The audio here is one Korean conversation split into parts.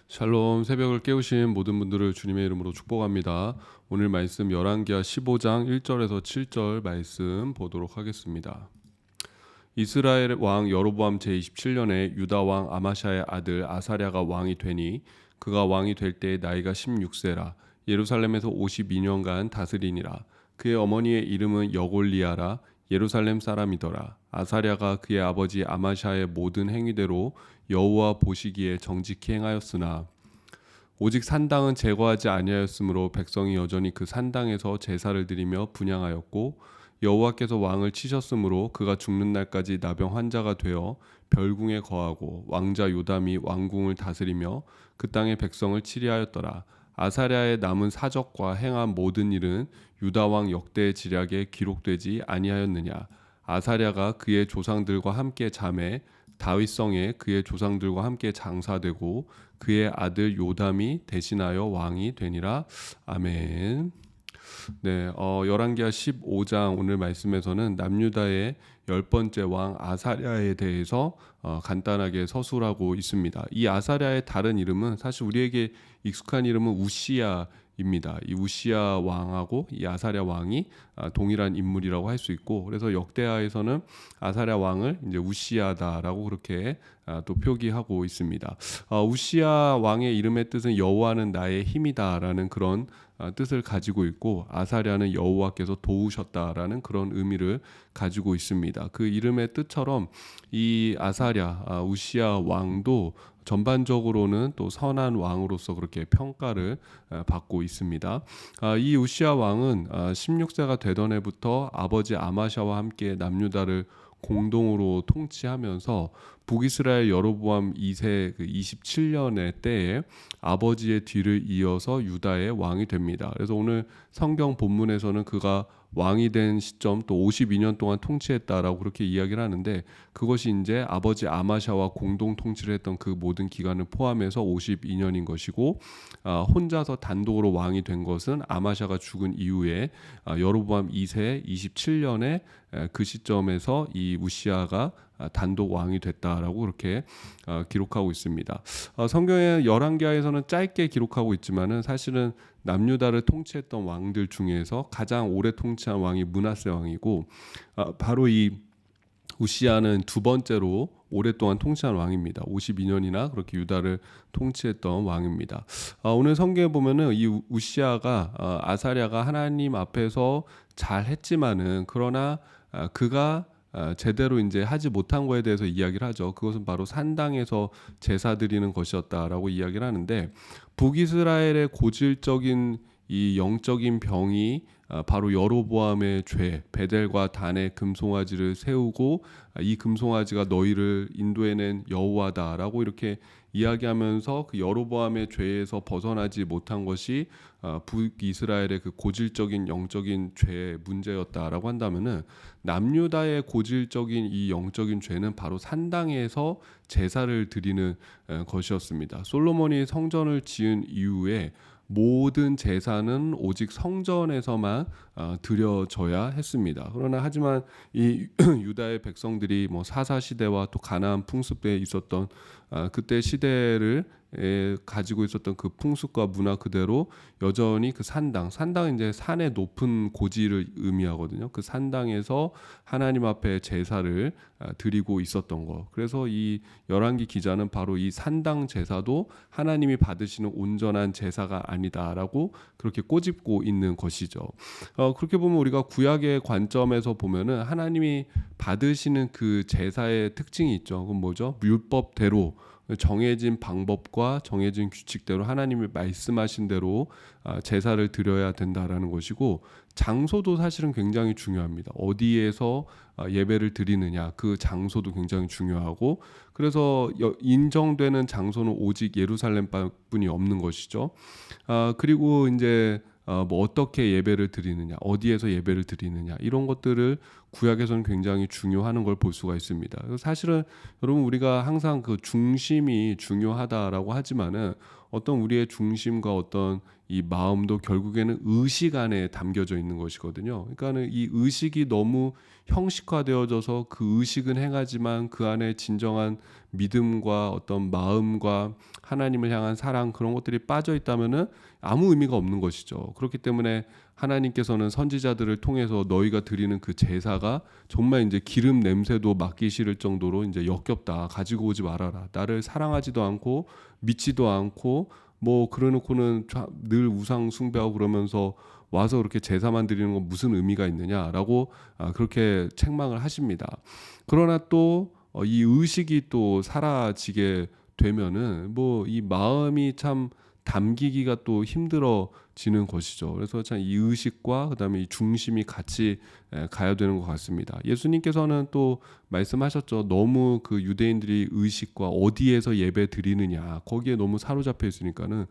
샬롬. 새벽을 깨우신 모든 분들을 주님의 이름으로 축복합니다. 오늘 말씀 열왕기하 15장 1절에서 7절 말씀 보도록 하겠습니다. 이스라엘 왕 여로보암 제27년에 유다 왕 아마샤의 아들 아사랴가 왕이 되니 그가 왕이 될 때의 나이가 16세라. 예루살렘에서 52년간 다스리니라. 그의 어머니의 이름은 여골리아라. 예루살렘 사람이더라. 아사랴가 그의 아버지 아마샤의 모든 행위대로 여호와 보시기에 정직히 행하였으나 오직 산당은 제거하지 아니하였으므로 백성이 여전히 그 산당에서 제사를 드리며 분향하였고 여호와께서 왕을 치셨으므로 그가 죽는 날까지 나병 환자가 되어 별궁에 거하고 왕자 요담이 왕궁을 다스리며 그 땅의 백성을 치리하였더라. 아사랴의 남은 사적과 행한 모든 일은 유다 왕 역대 지략에 기록되지 아니하였느냐. 아사랴가 그의 조상들과 함께 잠에 다윗성에 그의 조상들과 함께 장사되고 그의 아들 요담이 대신하여 왕이 되니라. 아멘. 네, 열왕기하 15장 오늘 말씀에서는 남유다의 10번째 왕 아사랴에 대해서 간단하게 서술하고 있습니다. 이 아사랴의 다른 이름은 사실 우리에게 익숙한 이름은 우시야입니다. 이 우시야 왕하고 이 아사랴 왕이 동일한 인물이라고 할 수 있고, 그래서 역대하에서는 아사랴 왕을 이제 우시야다라고 그렇게 또 표기하고 있습니다. 우시야 왕의 이름의 뜻은 여호와는 나의 힘이다라는 그런 뜻을 가지고 있고, 아사랴는 여호와께서 도우셨다라는 그런 의미를 가지고 있습니다. 그 이름의 뜻처럼 이 아사랴 우시야 왕도 전반적으로는 또 선한 왕으로서 그렇게 평가를 받고 있습니다. 이 우시야 왕은 16세가 되던 해부터 아버지 아마샤와 함께 남유다를 공동으로 통치하면서 북이스라엘 여로보암 2세 그 27년의 때에 아버지의 뒤를 이어서 유다의 왕이 됩니다. 그래서 오늘 성경 본문에서는 그가 왕이 된 시점 또 52년 동안 통치했다라고 그렇게 이야기를 하는데, 그것이 이제 아버지 아마샤와 공동 통치를 했던 그 모든 기간을 포함해서 52년인 것이고, 혼자서 단독으로 왕이 된 것은 아마샤가 죽은 이후에 여로보암 2세 27년에 그 시점에서 이 우시야가 단독 왕이 됐다라고 그렇게 기록하고 있습니다. 성경의 열왕기하에서는 짧게 기록하고 있지만은 사실은 남유다를 통치했던 왕들 중에서 가장 오래 통치한 왕이 므낫세 왕이고, 바로 이 우시야는 두 번째로 오랫동안 통치한 왕입니다. 52년이나 그렇게 유다를 통치했던 왕입니다. 오늘 성경에 보면은 이 우시야가 아사랴가 하나님 앞에서 잘 했지만은 그러나 그가 제대로 이제 하지 못한 거에 대해서 이야기를 하죠. 그것은 바로 산당에서 제사 드리는 것이었다라고 이야기를 하는데, 북이스라엘의 고질적인 이 영적인 병이 바로 여로보암의 죄, 베델과 단의 금송아지를 세우고 이 금송아지가 너희를 인도해낸 여호와다라고 이렇게 이야기하면서 그 여로보암의 죄에서 벗어나지 못한 것이 북이스라엘의 그 고질적인 영적인 죄의 문제였다라고 한다면은, 남유다의 고질적인 이 영적인 죄는 바로 산당에서 제사를 드리는 것이었습니다. 솔로몬이 성전을 지은 이후에 모든 제사는 오직 성전에서만 드려져야 했습니다. 그러나 하지만 이 유다의 백성들이 뭐 사사 시대와 또 가나안 풍습에 있었던 그때 시대를 가지고 있었던 그 풍습과 문화 그대로 여전히 그 산당은 이제 산의 높은 고지를 의미하거든요. 그 산당에서 하나님 앞에 제사를 드리고 있었던 거. 그래서 이 열왕기 기자는 바로 이 산당 제사도 하나님이 받으시는 온전한 제사가 아니다라고 그렇게 꼬집고 있는 것이죠. 그렇게 보면 우리가 구약의 관점에서 보면은 하나님이 받으시는 그 제사의 특징이 있죠. 그건 뭐죠? 율법대로 정해진 방법과 정해진 규칙대로 하나님이 말씀하신 대로 제사를 드려야 된다라는 것이고, 장소도 사실은 굉장히 중요합니다. 어디에서 예배를 드리느냐, 그 장소도 굉장히 중요하고, 그래서 인정되는 장소는 오직 예루살렘뿐이 없는 것이죠. 그리고 이제 뭐 어떻게 예배를 드리느냐, 어디에서 예배를 드리느냐, 이런 것들을 구약에서는 굉장히 중요한 걸 볼 수가 있습니다. 그래서 사실은 여러분 우리가 항상 그 중심이 중요하다라고 하지만은 어떤 우리의 중심과 어떤 이 마음도 결국에는 의식 안에 담겨져 있는 것이거든요. 그러니까는 이 의식이 너무 형식화되어져서 그 의식은 행하지만 그 안에 진정한 믿음과 어떤 마음과 하나님을 향한 사랑 그런 것들이 빠져 있다면은 아무 의미가 없는 것이죠. 그렇기 때문에 하나님께서는 선지자들을 통해서 너희가 드리는 그 제사가 정말 이제 기름 냄새도 맡기 싫을 정도로 이제 역겹다. 가지고 오지 말아라. 나를 사랑하지도 않고 믿지도 않고 뭐 그러놓고는 늘 우상 숭배하고 그러면서 와서 그렇게 제사만 드리는 건 무슨 의미가 있느냐라고 그렇게 책망을 하십니다. 그러나 또 이 의식이 또 사라지게 되면은 뭐 이 마음이 참 담기기가 또 힘들어지는 것이죠. 그래서 참 이 의식과 그다음에 이 중심이 같이 가야 되는 것 같습니다. 예수님께서는 또 말씀하셨죠. 너무 그 유대인들이 의식과 어디에서 예배 드리느냐 거기에 너무 사로잡혀 있으니까는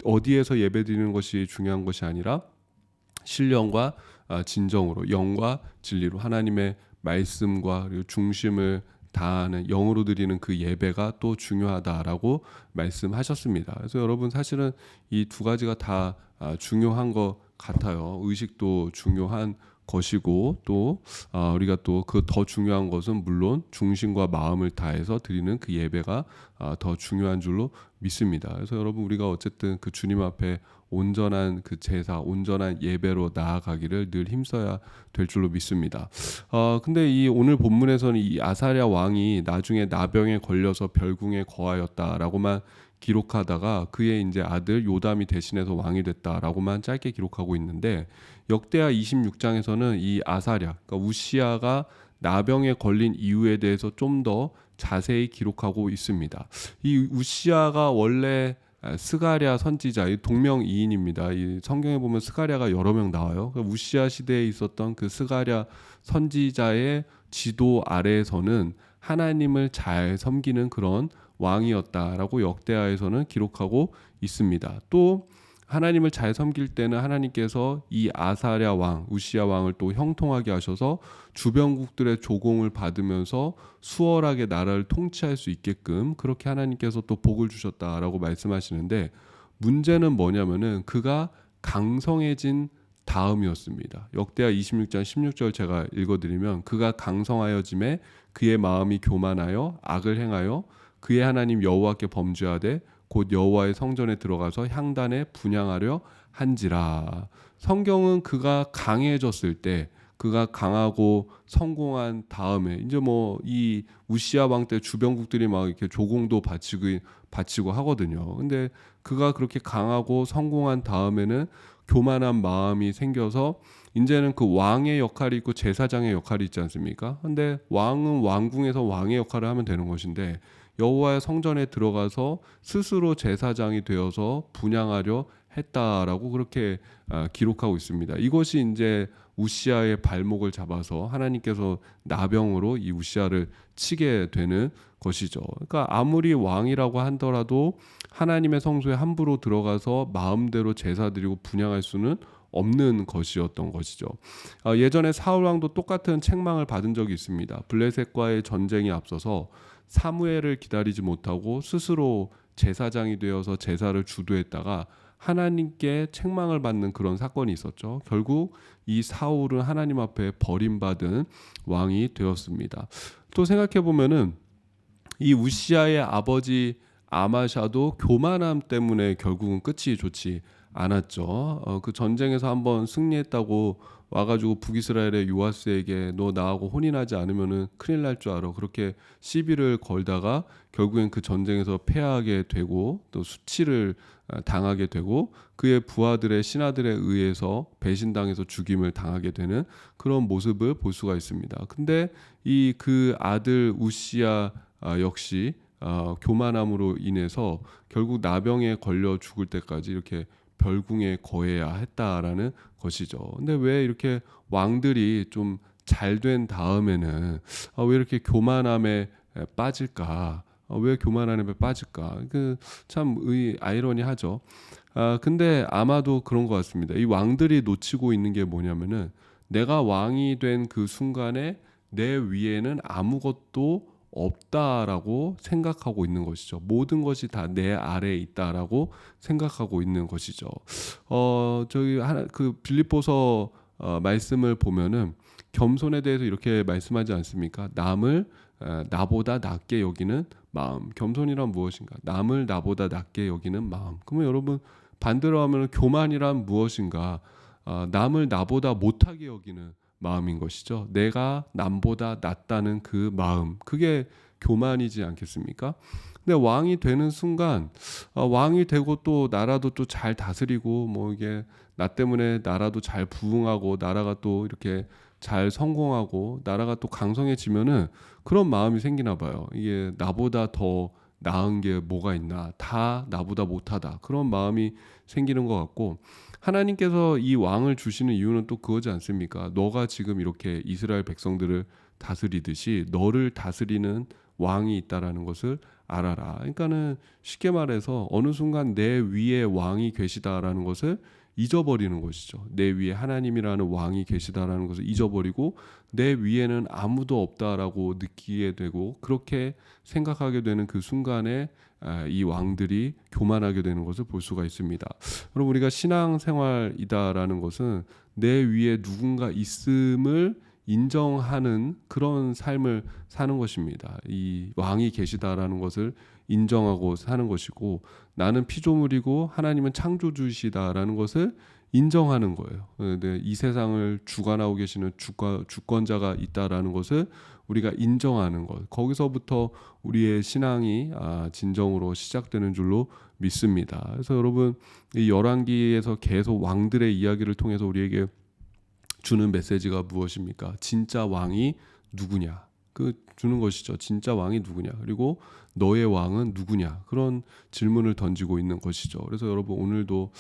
어디에서 예배 드리는 것이 중요한 것이 아니라 신령과 진정으로 영과 진리로 하나님의 말씀과 그리고 중심을 다하는 영으로 드리는 그 예배가 또 중요하다라고 말씀하셨습니다. 그래서 여러분 사실은 이 두 가지가 다 중요한 것 같아요. 의식도 중요한 것이고 또 우리가 또 그 더 중요한 것은 물론 중심과 마음을 다해서 드리는 그 예배가 더 중요한 줄로 믿습니다. 그래서 여러분 우리가 어쨌든 그 주님 앞에 온전한 그 제사, 온전한 예배로 나아가기를 늘 힘써야 될 줄로 믿습니다. 근데 이 오늘 본문에서는 이 아사랴 왕이 나중에 나병에 걸려서 별궁에 거하였다라고만 기록하다가 그의 이제 아들 요담이 대신해서 왕이 됐다라고만 짧게 기록하고 있는데 역대하 26장에서는 이 아사랴, 그러니까 우시아가 나병에 걸린 이유에 대해서 좀 더 자세히 기록하고 있습니다. 이 우시아가 원래 스가랴 선지자, 이 동명이인입니다. 이 성경에 보면 스가랴가 여러 명 나와요. 우시아 시대에 있었던 그 스가랴 선지자의 지도 아래에서는 하나님을 잘 섬기는 그런 왕이었다라고 역대하에서는 기록하고 있습니다. 또 하나님을 잘 섬길 때는 하나님께서 이 아사랴 왕, 우시아 왕을 또 형통하게 하셔서 주변국들의 조공을 받으면서 수월하게 나라를 통치할 수 있게끔 그렇게 하나님께서 또 복을 주셨다라고 말씀하시는데 문제는 뭐냐면은 그가 강성해진 다음이었습니다. 역대하 26장 16절 제가 읽어드리면 그가 강성하여짐에 그의 마음이 교만하여 악을 행하여 그의 하나님 여호와께 범죄하되 곧 여호와의 성전에 들어가서 향단에 분향하려 한지라. 성경은 그가 강해졌을 때 그가 강하고 성공한 다음에 이제 뭐 이 우시아 왕 때 주변국들이 막 이렇게 조공도 바치고 하거든요. 근데 그가 그렇게 강하고 성공한 다음에는 교만한 마음이 생겨서 이제는 그 왕의 역할이 있고 제사장의 역할이 있지 않습니까? 근데 왕은 왕궁에서 왕의 역할을 하면 되는 것인데 여호와의 성전에 들어가서 스스로 제사장이 되어서 분향하려 했다라고 그렇게 기록하고 있습니다. 이것이 이제 우시아의 발목을 잡아서 하나님께서 나병으로 이 우시아를 치게 되는 것이죠. 그러니까 아무리 왕이라고 하더라도 하나님의 성소에 함부로 들어가서 마음대로 제사 드리고 분향할 수는 없는 것이었던 것이죠. 예전에 사울 왕도 똑같은 책망을 받은 적이 있습니다. 블레셋과의 전쟁이 앞서서 사무엘을 기다리지 못하고 스스로 제사장이 되어서 제사를 주도했다가 하나님께 책망을 받는 그런 사건이 있었죠. 결국 이 사울은 하나님 앞에 버림받은 왕이 되었습니다. 또 생각해 보면은 이 우시아의 아버지 아마샤도 교만함 때문에 결국은 끝이 좋지 않았죠. 그 전쟁에서 한번 승리했다고 와가지고 북이스라엘의 요아스에게 너 나하고 혼인하지 않으면은 큰일 날 줄 알아. 그렇게 시비를 걸다가 결국엔 그 전쟁에서 패하게 되고 또 수치를 당하게 되고 그의 부하들의 신하들에 의해서 배신당해서 죽임을 당하게 되는 그런 모습을 볼 수가 있습니다. 근데 이 그 아들 우시아 역시 교만함으로 인해서 결국 나병에 걸려 죽을 때까지 이렇게 별궁에 거해야 했다라는 것이죠. 근데 왜 이렇게 왕들이 좀 잘 된 다음에는 왜 이렇게 교만함에 빠질까? 왜 교만함에 빠질까? 그 참 아이러니하죠. 근데 아마도 그런 것 같습니다. 이 왕들이 놓치고 있는 게 뭐냐면은 내가 왕이 된 그 순간에 내 위에는 아무것도 없다라고 생각하고 있는 것이죠. 모든 것이 다 내 아래에 있다라고 생각하고 있는 것이죠. 저기 하나 그 빌립보서 말씀을 보면은 겸손에 대해서 이렇게 말씀하지 않습니까? 남을 나보다 낮게 여기는 마음. 겸손이란 무엇인가? 남을 나보다 낮게 여기는 마음. 그러면 여러분 반대로 하면 교만이란 무엇인가? 남을 나보다 못하게 여기는 마음인 것이죠. 내가 남보다 낫다는 그 마음. 그게 교만이지 않겠습니까? 근데 왕이 되는 순간 왕이 되고 또 나라도 또 잘 다스리고 뭐 이게 나 때문에 나라도 잘 부흥하고 나라가 또 이렇게 잘 성공하고 나라가 또 강성해지면은 그런 마음이 생기나 봐요. 이게 나보다 더 나은 게 뭐가 있나? 다 나보다 못하다. 그런 마음이 생기는 것 같고 하나님께서 이 왕을 주시는 이유는 또 그거지 않습니까? 너가 지금 이렇게 이스라엘 백성들을 다스리듯이 너를 다스리는 왕이 있다라는 것을 알아라. 그러니까는 쉽게 말해서 어느 순간 내 위에 왕이 계시다라는 것을 잊어버리는 것이죠. 내 위에 하나님이라는 왕이 계시다라는 것을 잊어버리고 내 위에는 아무도 없다라고 느끼게 되고 그렇게 생각하게 되는 그 순간에 이 왕들이 교만하게 되는 것을 볼 수가 있습니다. 여러분 우리가 신앙생활이다라는 것은 내 위에 누군가 있음을 인정하는 그런 삶을 사는 것입니다. 이 왕이 계시다라는 것을 인정하고 사는 것이고 나는 피조물이고 하나님은 창조주시다라는 것을 인정하는 거예요. 근데 이 세상을 주관하고 계시는 주권자가 있다라는 것을 우리가 인정하는 것. 거기서부터 우리의 신앙이 진정으로 시작되는 줄로 믿습니다. 그래서 여러분 이 열왕기에서 계속 왕들의 이야기를 통해서 우리에게 주는 메시지가 무엇입니까? 진짜 왕이 누구냐? 그 주는 것이죠. 진짜 왕이 누구냐? 그리고 너의 왕은 누구냐? 그런 질문을 던지고 있는 것이죠. 그래서 여러분 오늘도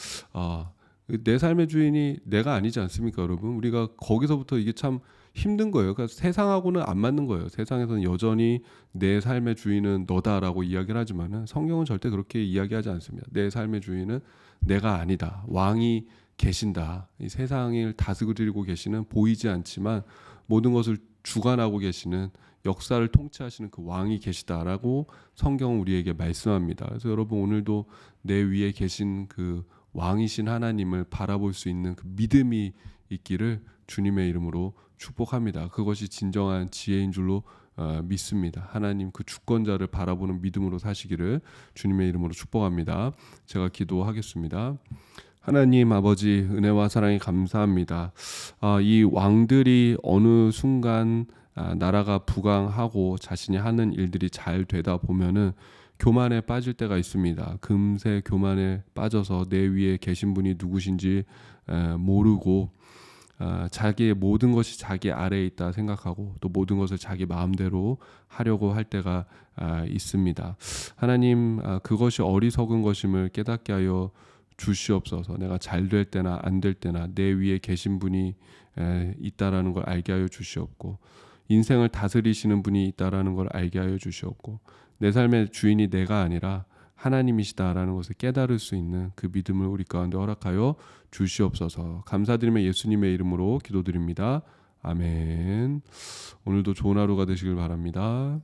내 삶의 주인이 내가 아니지 않습니까, 여러분? 우리가 거기서부터 이게 참 힘든 거예요. 그러니까 세상하고는 안 맞는 거예요. 세상에서는 여전히 내 삶의 주인은 너다라고 이야기를 하지만은 성경은 절대 그렇게 이야기하지 않습니다. 내 삶의 주인은 내가 아니다. 왕이 계신다. 이 세상을 다스리고 계시는 보이지 않지만 모든 것을 주관하고 계시는 역사를 통치하시는 그 왕이 계시다라고 성경은 우리에게 말씀합니다. 그래서 여러분 오늘도 내 위에 계신 그 왕이신 하나님을 바라볼 수 있는 그 믿음이 있기를 주님의 이름으로 축복합니다. 그것이 진정한 지혜인 줄로 믿습니다. 하나님 그 주권자를 바라보는 믿음으로 사시기를 주님의 이름으로 축복합니다. 제가 기도하겠습니다. 하나님 아버지 은혜와 사랑에 감사합니다. 이 왕들이 어느 순간 나라가 부강하고 자신이 하는 일들이 잘 되다 보면은 교만에 빠질 때가 있습니다. 금세 교만에 빠져서 내 위에 계신 분이 누구신지 모르고 자기의 모든 것이 자기 아래에 있다 생각하고 또 모든 것을 자기 마음대로 하려고 할 때가 있습니다. 하나님 그것이 어리석은 것임을 깨닫게 하여 주시옵소서. 내가 잘 될 때나 안 될 때나 내 위에 계신 분이 있다라는 걸 알게 하여 주시옵고 인생을 다스리시는 분이 있다라는 걸 알게 하여 주시옵고 내 삶의 주인이 내가 아니라 하나님이시다라는 것을 깨달을 수 있는 그 믿음을 우리 가운데 허락하여 주시옵소서. 감사드리며 예수님의 이름으로 기도드립니다. 아멘. 오늘도 좋은 하루가 되시길 바랍니다.